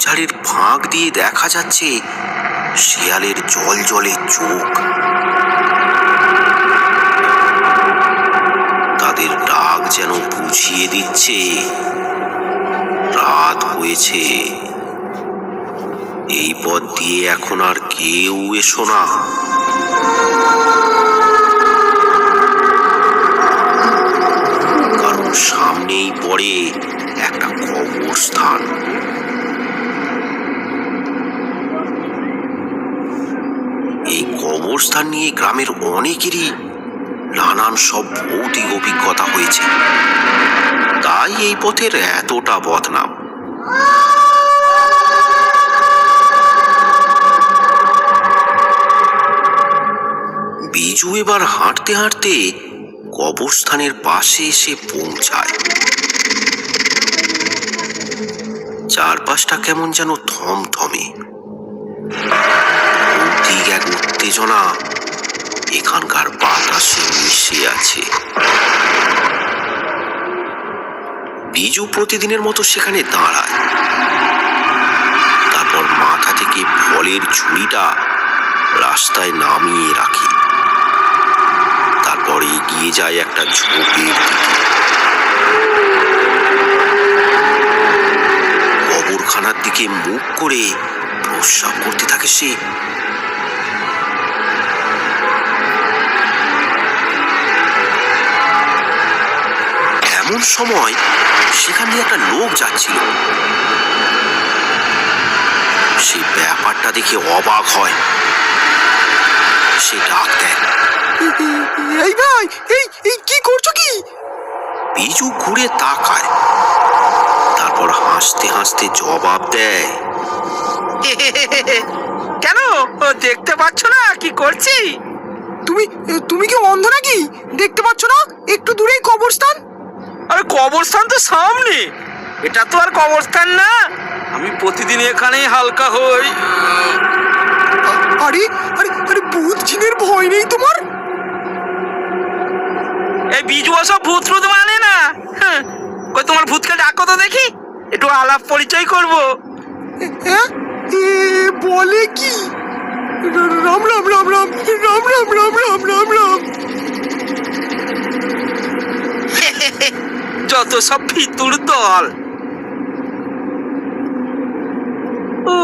ঝোপঝাড়ের ফাঁক দিয়ে দেখা যাচ্ছে শিয়ালের জলজলে চোখ। তাদের ডাক যেন বুঝিয়ে দিচ্ছে রাত হয়েছে, এই পথ দিয়ে এখন আর কেউ এসো না। কারণ সামনেই পড়ে একটা কবরস্থান। এই কবরস্থান নিয়ে গ্রামের অনেকেরই নানান সব ভৌতিক অভিজ্ঞতা হয়েছে, তাই এই পথের এতটা বদনাম। বিজু এবার হাঁটতে হাঁটতে কবরস্থানের পাশে এসে পৌঁছায়। চারপাশটা কেমন যেন থমথমে, ভৌতিক এক উত্তেজনা এখানকার বাতাসে মিশে আছে। বিজু প্রতিদিনের মতো সেখানে দাঁড়ায়, তারপর মাথা থেকে ফলের ঝুড়িটা রাস্তায় নামিয়ে রাখে। তারপর এগিয়ে যায় একটা ঝোপের দিকে। কবরখানার দিকে মুখ করে প্রস্রাব করতে থাকে সে। এমন সময় সেখান দিয়ে একটা লোক যাচ্ছিল। সে ব্যাপারটা দেখে অবাক হয়। সে ডাক দেয়, এই ভাই, এই কি করছো কি? বিজু ঘুরে তাকায়, তারপর হাসতে হাসতে জবাব দেয়, কেন দেখতে পাচ্ছ না কি করছি? তুমি কি অন্ধ নাকি? দেখতে পাচ্ছ না একটু দূরেই কবরস্থান? আরে কবরস্থান তো সামনে, এটা তো আর কবরস্থান না। আমি প্রতিদিন এখানেই হালকা হই। আরে আরে আরে ভূত জিনের ভয় নেই তোমার? এই বিজু সব ভূত টুত মানে না। কই তোমার ভূতকে ডাকো তো দেখি, একটু আলাপ পরিচয় করব। হ্যাঁ, বলে কি? রাম রাম রাম রাম রাম রাম রাম রাম রাম রাম। যত সব ভিতুর দল। ও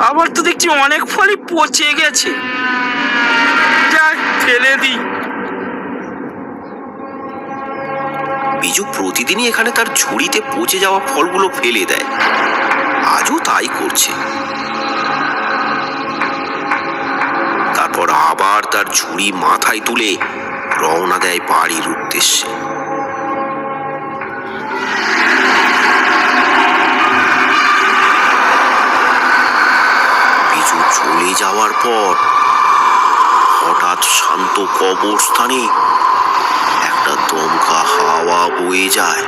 আবার তো দেখছি অনেক ফলই পচে গেছে, যাই ফেলে দিই। বিজু প্রতিদিনই এখানে তার ঝুড়িতে পচে যাওয়া ফলগুলো ফেলে দেয়, আজও তাই করছে। তারপর আবার তার ঝুড়ি মাথায় তুলে রওনা দেয় বাড়ির উদ্দেশ্যে। বিজু চলে যাওয়ার পর হঠাৎ শান্ত কবরস্থানে একটা দমকা হাওয়া বয়ে যায়।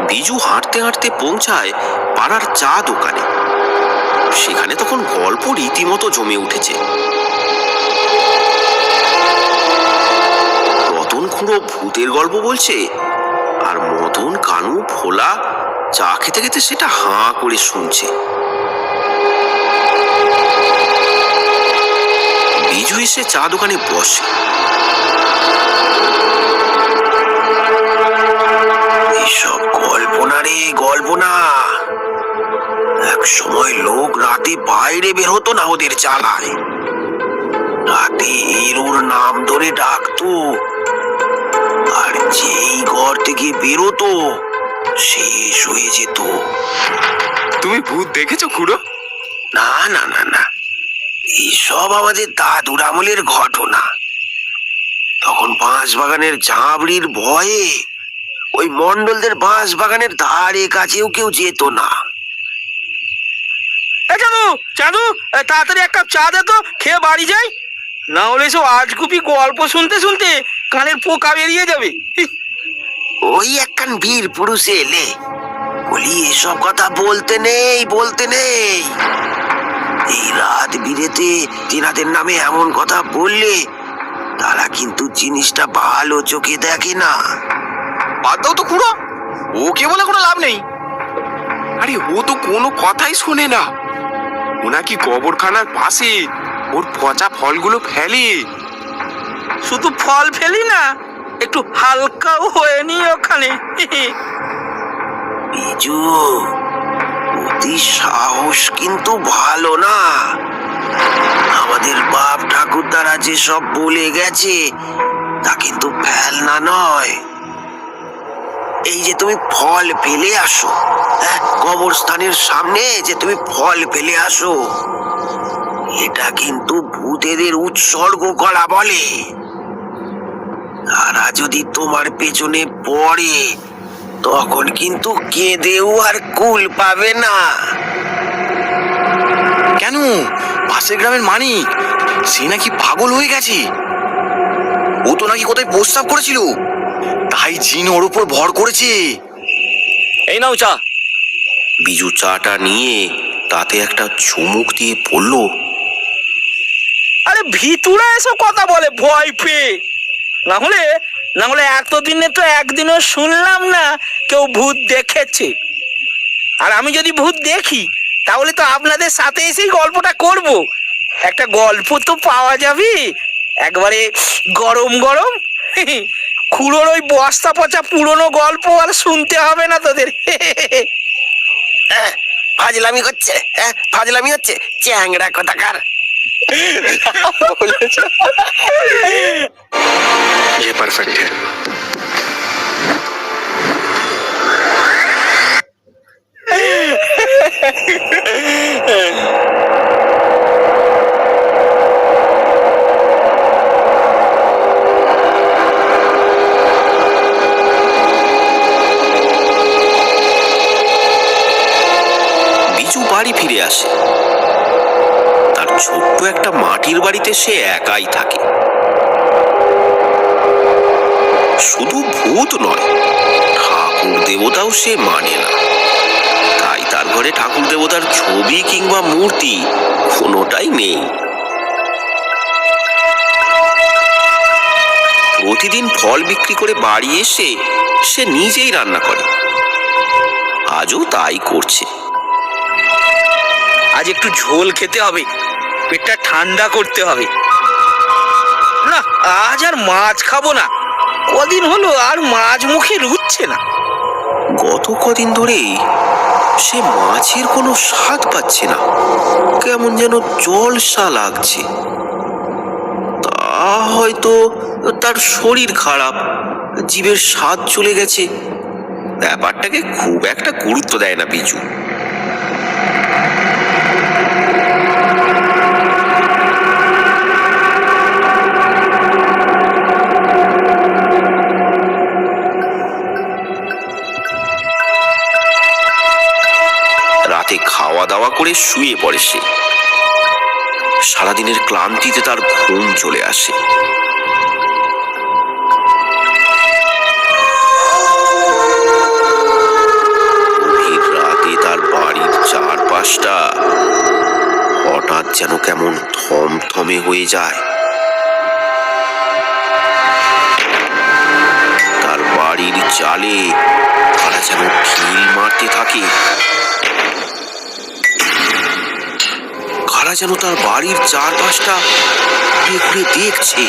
বিজু হাঁটতে হাঁটতে পৌঁছায় পাড়ার চা দোকানে। সেখানে তখন গল্প রীতিমতো জমে উঠেছে। রতন খুঁড়ো ভূতের গল্প বলছে, আর মদন কানু ভোলা চা খেতে খেতে সেটা হাঁ করে শুনছে। বিজু এসে চা দোকানে বসে। এসব গল্প না রে, গল্প না। এক সময় লোক রাতে বাইরে বের হতো না ওদের জ্বালায়। রাতে এরোর নাম ধরে ডাকতো, আর যেই ঘর থেকে বেরোতো শেষ হয়ে যেত। তুমি ভূত দেখেছো খুড়ো? না না না না, এইসব আমাদের দাদুর আমলের ঘটনা। তখন বাঁশ বাগানের ঝাঁবড়ির ভয়ে ওই মন্ডলদের বাঁশ বাগানের ধারে কাছেও কেউ যেত না। চাঁদু চাঁদু, তাড়াতাড়ি এক কাপ চা দে তো, খেয়ে বাড়ি যাই। না হলে সব আজগুবি গল্প শুনতে শুনতে কানের পোকা বেরিয়ে যাবে। ওই একখান বীর পুরুষে এলে বলি, এসব কথা বলতে নেই, বলতে নেই। এই রাত বিরেতে তেনাদের নামে এমন কথা বললে তারা কিন্তু জিনিসটা ভালো চোখে দেখে না। বাদ দাও তো খুড়ো, ওকে বলে কোনো লাভ নেই। আরে ও তো কোনো কথাই শোনে না। ও নাকি কবরখানার পাশে ওর পচা ফলগুলো ফেলে। শুধু ফল ফেলি না, একটু হালকাও হয়ে নি ওখানে। বিজু, অতি সাহস কিন্তু ভালো না। আমাদের বাপ ঠাকুরদারা যে সব বলে গেছে তা কিন্তু ফেলনা নয়। এই যে তুমি ফল ফেলে আসো, হ্যাঁ, কবরস্থানের সামনে যে তুমি ফল ফেলে আসো, এটা কিন্তু ভূতেদের উৎসর্গ করা বলে। তারা যদি তোমার পেছনে পড়ে তখন কিন্তু কেঁদেও আর কুল পাবে না। কেন, পাশের গ্রামের মানিক সে নাকি পাগল হয়ে গেছে। ও তো নাকি কোথায় প্রস্তাব করেছিল, তাই জিন ওর উপর ভর করেছে। এই নাও চা। বিজু চাটা নিয়ে তাতে একটা চুমুক দিয়ে পড়ল, আরে ভিতুরা এসব কথা বলে ভয় পেয়ে। না হলে এতদিনে তো একদিনও শুনলাম না কেউ ভূত দেখেছে। আর আমি যদি ভূত দেখি তাহলে তো আপনাদের সাথে এসেই গল্পটা করব। একটা গল্প তো পাওয়া যাবে একবারে গরম গরম। খুড়োর ওই বস্তা পচা পুরনো গল্প আর শুনতে হবে না তোদের। ফাজলামি করছে, হ্যাঁ, ফাজলামি হচ্ছে, চ্যাংড়া কোথাকার। ये परफेक्ट है। বিজু বাড়ি ফিরে আসে। তার ছোট্ট একটা মাটির বাড়িতে সে একাই থাকে। শুধু ভূত নয়, ঠাকুর দেবতাও সে মানে না। তাই তার ঘরে ঠাকুর দেবতার ছবি কিংবা মূর্তি কোনোটাই নেই। প্রতিদিন ফল বিক্রি করে বাড়ি এসে সে নিজেই রান্না করে। আজও তাই করছে। আজ একটু ঝোল খেতে হবে, পেটটা ঠান্ডা করতে হবে। না, আজ আর মাছ খাবো না। কদিন হলো আর মাছ মুখে রুচ্ছে না। গত কদিন ধরেই সে মাছের কোনো স্বাদ পাচ্ছে না, কেমন যেন জলসা লাগছে। তা হয়তো তার শরীর খারাপ, জীবের স্বাদ চলে গেছে। ব্যাপারটাকে খুব একটা গুরুত্ব দেয় না বিজু। রাতে খাওয়া দাওয়া করে শুয়ে পড়ে সে। সারাদিনের ক্লান্তিতে তার ঘুম চলে আসে। গভীর রাতে তার বাড়ির চারপাশটা হঠাৎ যেন কেমন থমথমে হয়ে যায়। তার বাড়ির চালে তারা যেন ঢিল মারতে থাকে। কারা যেন তার বাড়ির চারপাশটা ঘুরে ঘুরে দেখছে,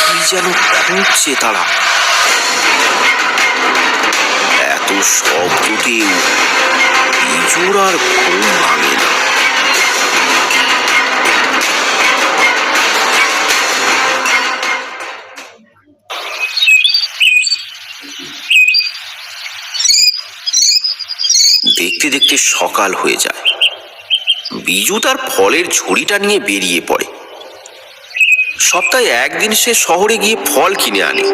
কি যেন খুঁজছে তারা। এত শব্দতেও বিজুর আর ঘুম ভাঙে না। দেখতে দেখতে সকাল হয়ে যায়। বিজু তার ফলের ঝুড়িটা নিয়ে বেরিয়ে পড়ে। সপ্তাহে একদিন সে শহরে গিয়ে ফল কিনে আনে,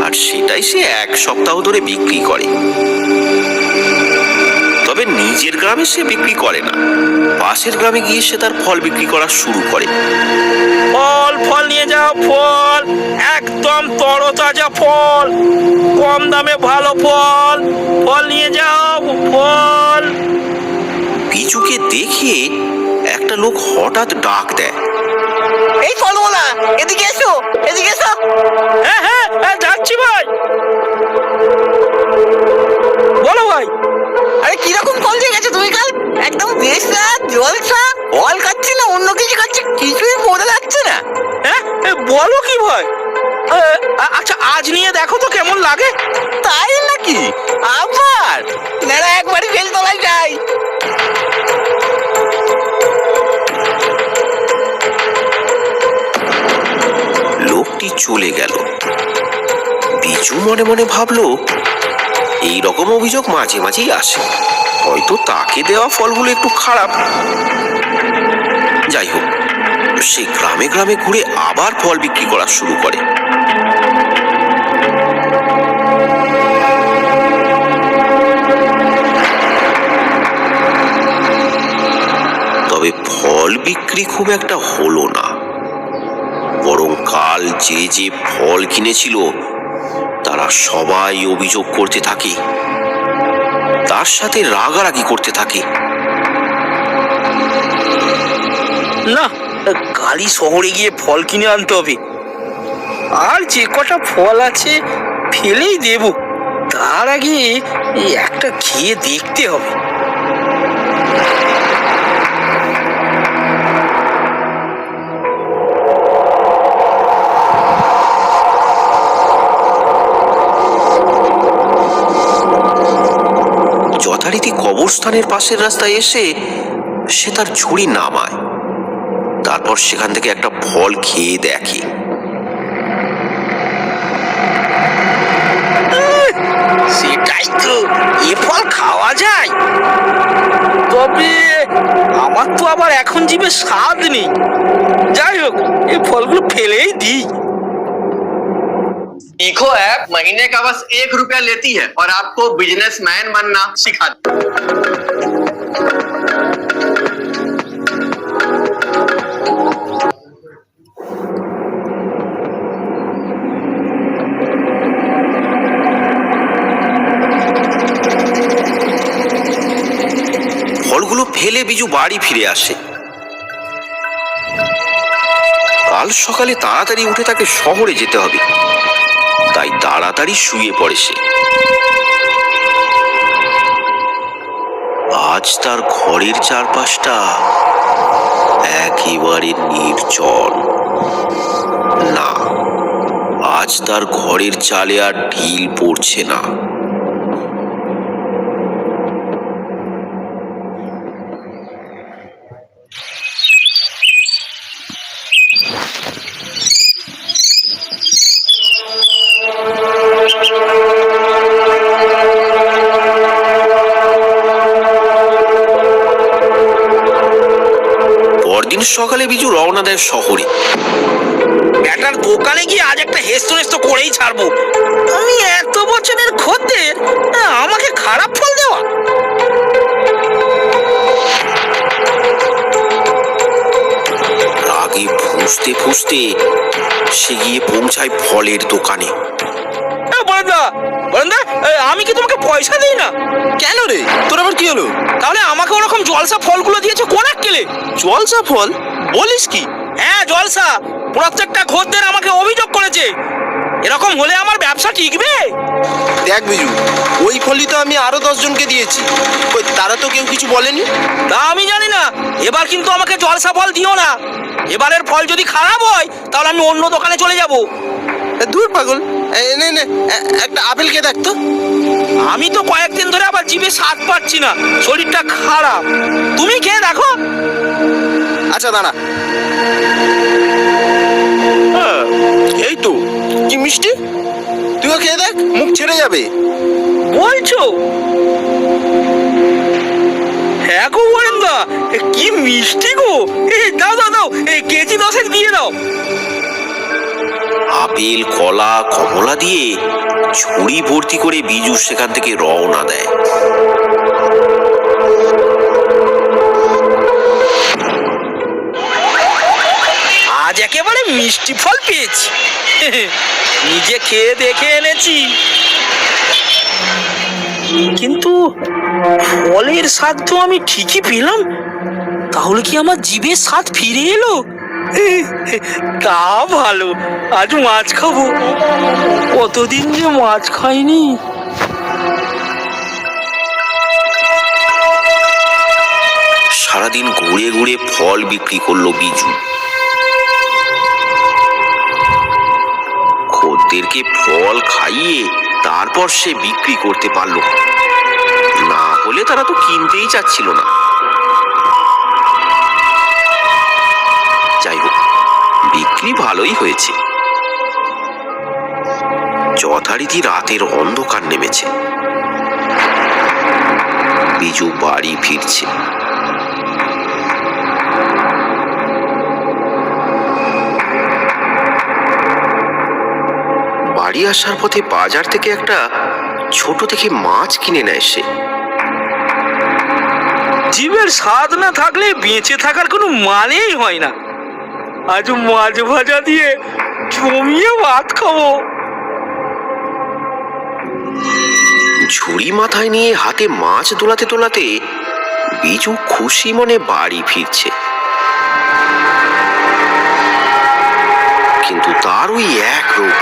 আর সেটাই সে এক সপ্তাহ ধরে বিক্রি করে। তবে নিজের গ্রামে সে বিক্রি করে না, পাশের গ্রামে গিয়ে সে তার ফল বিক্রি করা শুরু করে। ফল নিয়ে যাও, ফল একদম তরতাজা ফল, কম দামে ভালো ফল, ফল নিয়ে যাও ফল। বিজুকে দেখে একটা লোক হঠাৎ ডাক দেয়। এই ফলওয়ালা, এদিকে এসো, এদিকে এসো। হ্যাঁ হ্যাঁ হ্যাঁ, যাচ্ছি ভাই। বলো ভাই। আরে কিরকম ফল দিয়ে গেছে তুমি কাল? একদম বেশা জলসা ফল খাচ্ছি না অন্য কিছু খাচ্ছি, কিছুই বোঝা যাচ্ছে না। হ্যাঁ বলো কি ভাই? আচ্ছা আজ নিয়ে দেখো তো কেমন লাগে। তাই নাকি? আবার না একবারই বেলতলায় যাই। লোকটি চলে গেল। বিজু মনে মনে ভাবলো, এই রকম অভিযোগ মাঝে মাঝেই আসে, হয়তো তাকে দেওয়া ফলগুলো একটু খারাপ। যাই হোক, সে গ্রামে গ্রামে ঘুরে আবার ফল বিক্রি করা শুরু করে। তবে ফল বিক্রি খুব একটা হলো না, বরং কাল যে যে ফল কিনেছিল তারা সবাই অভিযোগ করতে থাকে, তার সাথে রাগারাগি করতে থাকে। না, কালই শহরে গিয়ে ফল কিনে আনতে হবে। আর যে কটা ফল আছে ফেলেই দেব, তার আগে একটা খেয়ে দেখতে হবে। যথারীতি কবরস্থানের পাশের রাস্তায় এসে সে তার ঝুড়ি নামায়, তারপর সেখান থেকে একটা ফল খেয়ে দেখে। সেটাই তো, এ ফল খাওয়া যায়, তবে আমার তো আবার এখন জিভে স্বাদ নেই। যাই হোক, এই ফলগুলো ফেলেই দিই। इको ऐप महीने का बस 1 रुपया लेती है और आपको बिजनेसमैन बनना सिखाती है। ফলগুলো ফেলে বিজু বাড়ি ফিরে আসে। কাল সকালে তাড়াতাড়ি উঠে তাকে শহরে যেতে হবে, তাই তাড়াতাড়ি শুয়ে পড়ে সে। আজ তার ঘরের চারপাশটা একেবারে নির্জন। না, আজ তার ঘরের চালে আর ঢিল পড়ছে না। পরদিন সকালে বিজু রওনা দেয় শহরে। ব্যাটার দোকানে গিয়ে আজ একটা হেস্ত করেই ছাড়বো। আমি এত বছরের খদ্দের, আমাকে খারাপ ফল দেওয়া। রাগে ফুঁসতে ফুঁসতে সে গিয়ে পৌঁছায় ফলের দোকানে। আমি কি তোমাকে পয়সা দিই না? কেন রে, তোর আবার কি হলো? তাহলে আমাকে ওরকম জলসা ফলগুলো দিয়েছো কোন আক্কেলে? জলসা ফল বলিস কি? হ্যাঁ জলসা, প্রত্যেকটা খদ্দের আমাকে অভিযোগ করেছে। এরকম হলে আমার ব্যবসা টিকবে? দেখ বিজু, ওই ফলই তো আমি আরো 10 জনকে দিয়েছি, কই তারা তো কেউ কিছু বলেনি। তা আমি জানি না, এবার কিন্তু আমাকে জলসা ফল দিও না। এবারের ফল যদি খারাপ হয় তাহলে আমি অন্য দোকানে চলে যাব। দূর পাগল, নে নে একটা আপেল খেয়ে দেখ তো। আমি তো কয়েকদিন ধরে আবার জিভে স্বাদ পাচ্ছি না, শরীরটা খারাপ। তুমি খেয়ে দেখো। আচ্ছা দাঁড়া। এই তো কি মিষ্টি, তুইও খেয়ে দেখ, মুখ ছেড়ে যাবে। বলছো? হ্যাঁ গো বরেন্দা, কি মিষ্টি গো। দাও দাও দাও, কেজি 10 দিয়ে দাও। আপেল, কলা, কমলা দিয়ে ঝুড়ি ভর্তি করে বিজু সেখান থেকে রওনা দেয়। আজ একেবারে মিষ্টি ফল পেয়েছি, নিজে খেয়ে দেখে এনেছি। কিন্তু ফলের স্বাদ তো আমি ঠিকই পেলাম, তাহলে কি আমার জিভের স্বাদ ফিরে এলো? তা ভালো, আজ মাছ খাবো। কতদিন যে মাছ খাইনি। সারাদিন ঘুরে ঘুরে ফল বিক্রি করলো বিজু। খদ্দেরকে ফল খাইয়ে তারপর সে বিক্রি করতে পারলো, না হলে তারা তো কিনতেই চাচ্ছিল না। যাই হোক, বিক্রি ভালোই হয়েছে। যথারীতি রাতের অন্ধকার নেমেছে। বিজু বাড়ি ফিরছে। বাড়ি আসার পথে বাজার থেকে একটা ছোট দেখে মাছ কিনে নেয় সে। জিভের স্বাদ না থাকলে বেঁচে থাকার কোনো মানেই হয় না। আজ মাছ ভাজা দিয়ে জমিয়ে ভাত খাবো। ঝুড়ি মাথায় নিয়ে হাতে মাছ দোলাতে দোলাতে বিজু খুশি মনে বাড়ি ফিরছে। কিন্তু তার ওই এক রোগ,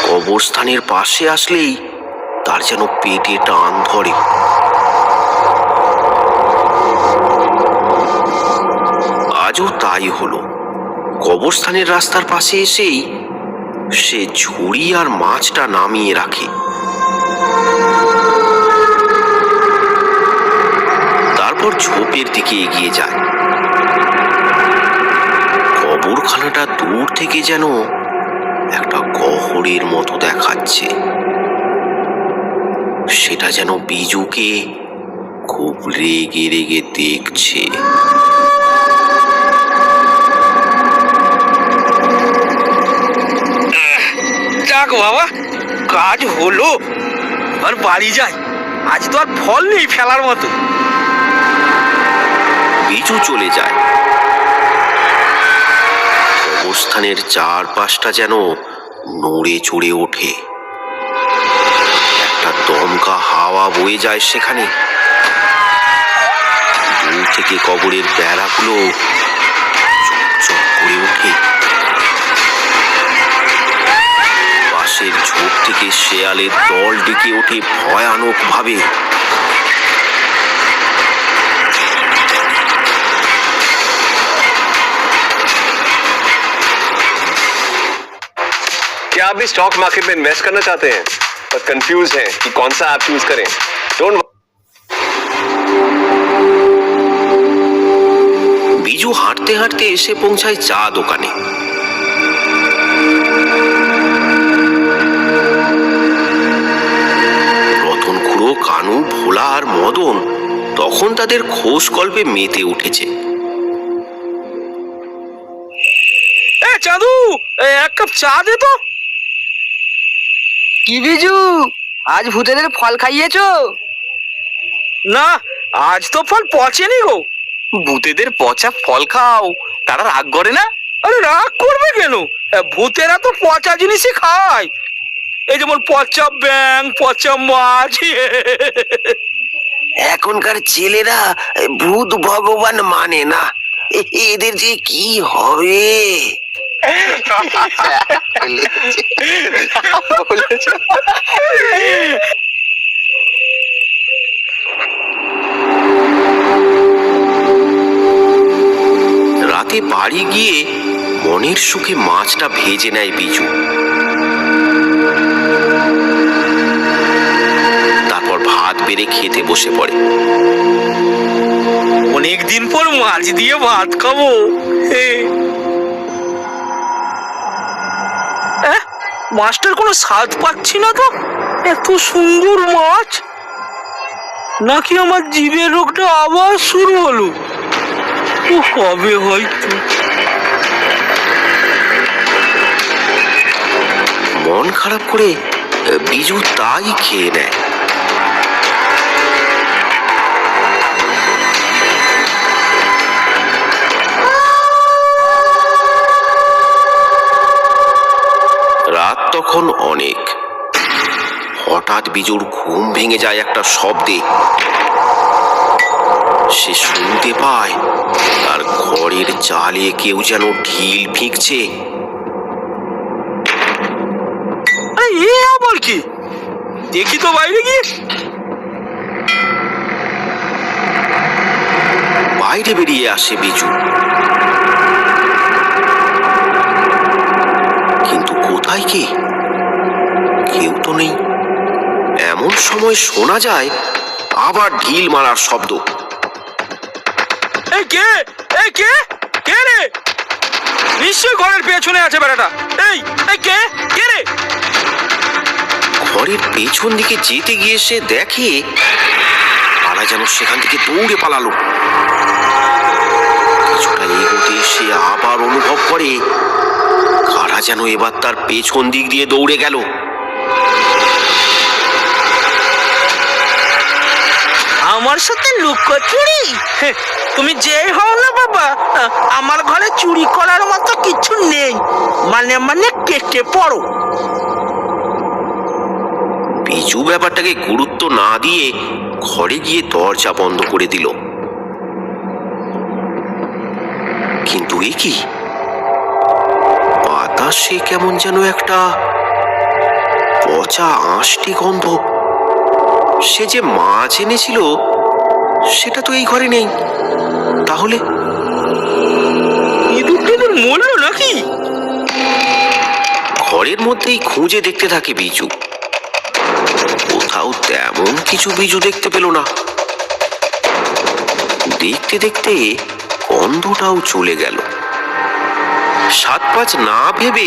কবরস্থানের পাশে আসলেই তার যেন পেটে টান ধরে। আজও তাই হলো। কবরস্থানের রাস্তার পাশে এসেই সে ঝুড়ি আর মাছটা নামিয়ে রাখে। তারপর ঝোপের দিকে এগিয়ে যায়। কবরখানাটা দূর থেকে যেন একটা গহ্বরের মতো দেখাচ্ছে। সেটা যেন বিজুকে খুব রেগে রেগে দেখছে। যাক বাবা, কাজ হলো। আর বাড়ি যাই, আজ তো আর ফল নেই ফেলার মতো। বিজু চলে যায়। কবরস্থানের চারপাশটা যেন নড়ে চড়ে ওঠে। একটা দমকা হাওয়া বয়ে যায় সেখানে। দূর থেকে কবরের বেড়াগুলো চকচক করে ওঠে। পাশের ঝোপ থেকে শেয়ালের দল ডেকে ওঠে ভয়ানক ভাবে। क्या आप भी स्टॉक मार्केट में इन्वेस्ट करना चाहते हैं पर कंफ्यूज हैं कि कौन सा ऐप चूज करें? डोंट বিজু হাঁটতে হাঁটতে এসে পৌঁছায় চা দোকানে। রতন খুড়ো, কানু, ভোলা আর মদন তখন তাদের খোশ গল্পে মেতে উঠেছে। চাঁদু, এক কাপ চা দে তো। কি বিজু, আজ ভূতেদের ফল খাইয়েছো? না, আজ তো ফল পচেনি গো। ভূতেদের পচা ফল খাও, তারা রাগ করে না? আরে রাগ করবে কেন? ভূতেরা তো পচা জিনিসই খায়। এই যেমন পচা ব্যাং, পচা মাছ। এখনকার ছেলেরা ভূত ভগবান মানে না। এদের যে কি হবে। রাতে বাড়ি গিয়ে মনের সুখে মাছটা ভেজে নেয় বিজু। তারপর ভাত বেড়ে খেতে বসে পড়ে। অনেকদিন পর মাছ দিয়ে ভাত খাবো। মাছটার কোনো স্বাদ পাচ্ছি না তো। এত সুন্দর মাছ, নাকি আমার জিভের রোগটা আবার শুরু হলো? ও হবে হয়তো। মন খারাপ করে বিজু তাই খেয়ে নেয়। রাত তখন অনেক। হঠাৎ বিজুর ঘুম ভেঙে যায় একটা শব্দে। সে শুনতে পায় তার ঘরের চালে কেউ যেন ঢিল ফিকছে। আরে এ আবার কি? দেখি তো বাইরে গিয়ে। বাইরে বেরিয়ে আসে বিজু, কিন্তু কোথায় কে? কেউ তো নেই। এমন সময় শোনা যায় আবার ঢিল মারার শব্দ। এই কে? এই কে? কে রে? নিশ্চয় ঘরের পেছনে আছে বেড়াটা। এই এই কে? কে রে? ঘরের পেছন দিকে যেতে গিয়ে সে দেখে পালা যেন সেখান থেকে দৌড়ে পালালো। কিছুটা এগোতে সে আবার অনুভব করে কারা যেন এবার তার পেছন দিক দিয়ে দৌড়ে গেল। আমার সাথে লুকোচুরি? তুমি যেই হও না বাবা, আমার ঘরে চুরি করার মতো কিছু নেই। মানে মানে কেটে পড়ো। বিজু ব্যাপারটাকে গুরুত্ব না দিয়ে ঘরে গিয়ে দরজা বন্ধ করে দিল। কিন্তু এ কি? বাতাসে কেমন যেন একটা পচা আঁশটি গন্ধ। সে যে মাছ এনেছিল সেটা তো এই ঘরে নেই। তাহলে ইঁদুর টিঁদুর মরলো নাকি? ঘরের মধ্যেই খুঁজে দেখতে থাকে বিজু। কোথাও তেমন কিছু বিজু দেখতে পেল না। দেখতে দেখতে গন্ধটাও চলে গেল। 7-5 না ভেবে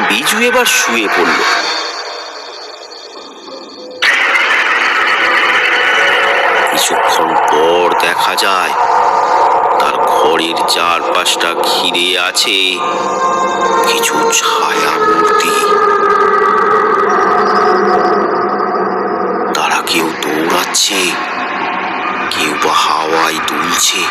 বিজু এবার শুয়ে পড়ল। কিছুক্ষণ পর দেখা যায় তার ঘরের চারপাশটা ঘিরে আছে কিছু ছায়া মূর্তি। তারা কেউ দৌড়াচ্ছে, কেউ বা হাওয়ায় দুলছে।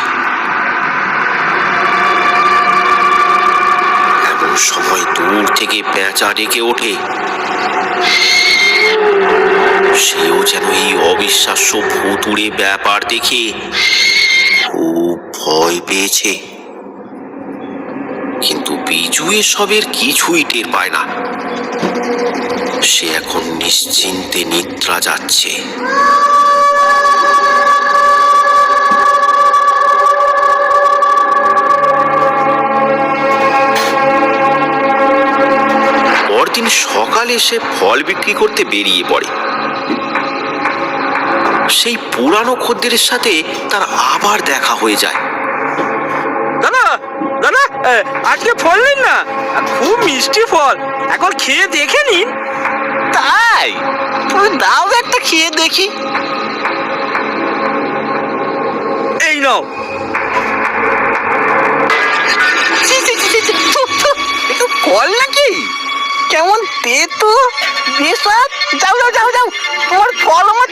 এমন সময় দূর থেকে পেঁচা ডেকে ওঠে। সেও যেন এই অবিশ্বাস্য ভুতুড়ে ব্যাপার দেখে খুব ভয় পেয়েছে। কিন্তু বিজু এসবের কিছুই টের পায় না। সে এখন নিশ্চিন্তে নিদ্রা যাচ্ছে। পরদিন সকালে সে ফল বিক্রি করতে বেরিয়ে পড়ে। সেই পুরানো খদ্দেরের সাথে তার আবার দেখা হয়ে যায়। দাদা দাদা, আজকে ফল নিন না, খুব মিষ্টি ফল, একবার খেয়ে দেখে নিন। তাই? তুমি দাও একটা খেয়ে দেখি। এই নাও। ছি, ছি, ছি, ছি, ছি, থু, থু, একটু ফল নাকি? কেমন তেতো, বেশ। যাও যাও যাও যাও, তোমার ফল আমার